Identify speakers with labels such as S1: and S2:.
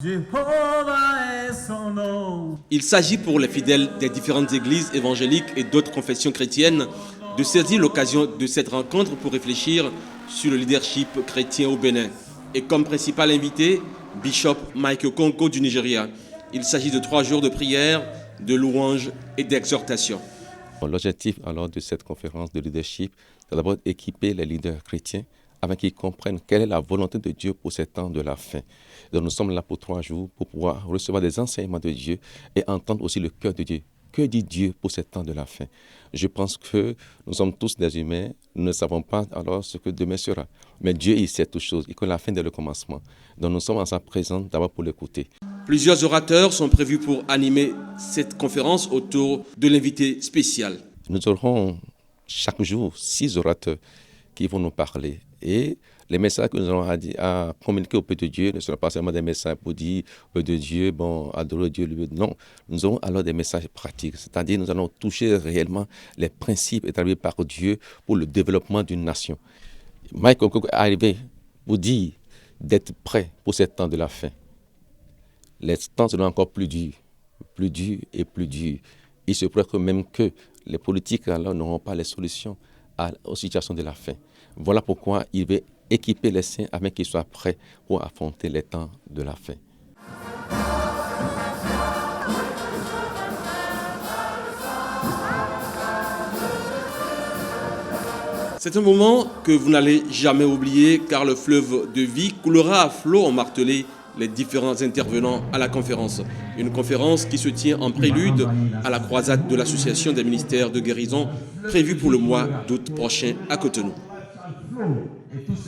S1: Jéhovah est son nom.
S2: Il s'agit pour les fidèles des différentes églises évangéliques et d'autres confessions chrétiennes de saisir l'occasion de cette rencontre pour réfléchir sur le leadership chrétien au Bénin. Et comme principal invité, Bishop Mike Okonkwo du Nigeria. Il s'agit de 3 jours de prière, de louange et d'exhortation.
S3: L'objectif alors de cette conférence de leadership, c'est d'abord d'équiper les leaders chrétiens afin qu'ils comprennent quelle est la volonté de Dieu pour ces temps de la fin. Donc nous sommes là pour 3 jours pour pouvoir recevoir des enseignements de Dieu et entendre aussi le cœur de Dieu. Que dit Dieu pour ces temps de la fin? Je pense que nous sommes tous des humains, nous ne savons pas alors ce que demain sera. Mais Dieu, il sait toutes choses, il connaît la fin dès le commencement. Donc nous sommes en sa présence d'abord pour l'écouter.
S2: Plusieurs orateurs sont prévus pour animer cette conférence autour de l'invité spécial.
S3: Nous aurons chaque jour 6 orateurs qui vont nous parler. Et les messages que nous allons à communiquer au peuple de Dieu ne seront pas seulement des messages pour dire au peuple de Dieu, adorer Dieu. Non, nous aurons alors des messages pratiques. C'est-à-dire nous allons toucher réellement les principes établis par Dieu pour le développement d'une nation. Mike Okonkwo est arrivé pour dire d'être prêt pour ces temps de la fin. Les temps seront encore plus durs et plus durs. Il se pourrait même que les politiques alors n'auront pas les solutions aux situations de la fin. Voilà pourquoi il veut équiper les saints afin qu'ils soient prêts pour affronter les temps de la fin.
S2: C'est un moment que vous n'allez jamais oublier car le fleuve de vie coulera à flot, ont martelé les différents intervenants à la conférence. Une conférence qui se tient en prélude à la croisade de l'Association des ministères de guérison prévue pour le mois d'août prochain à Cotonou.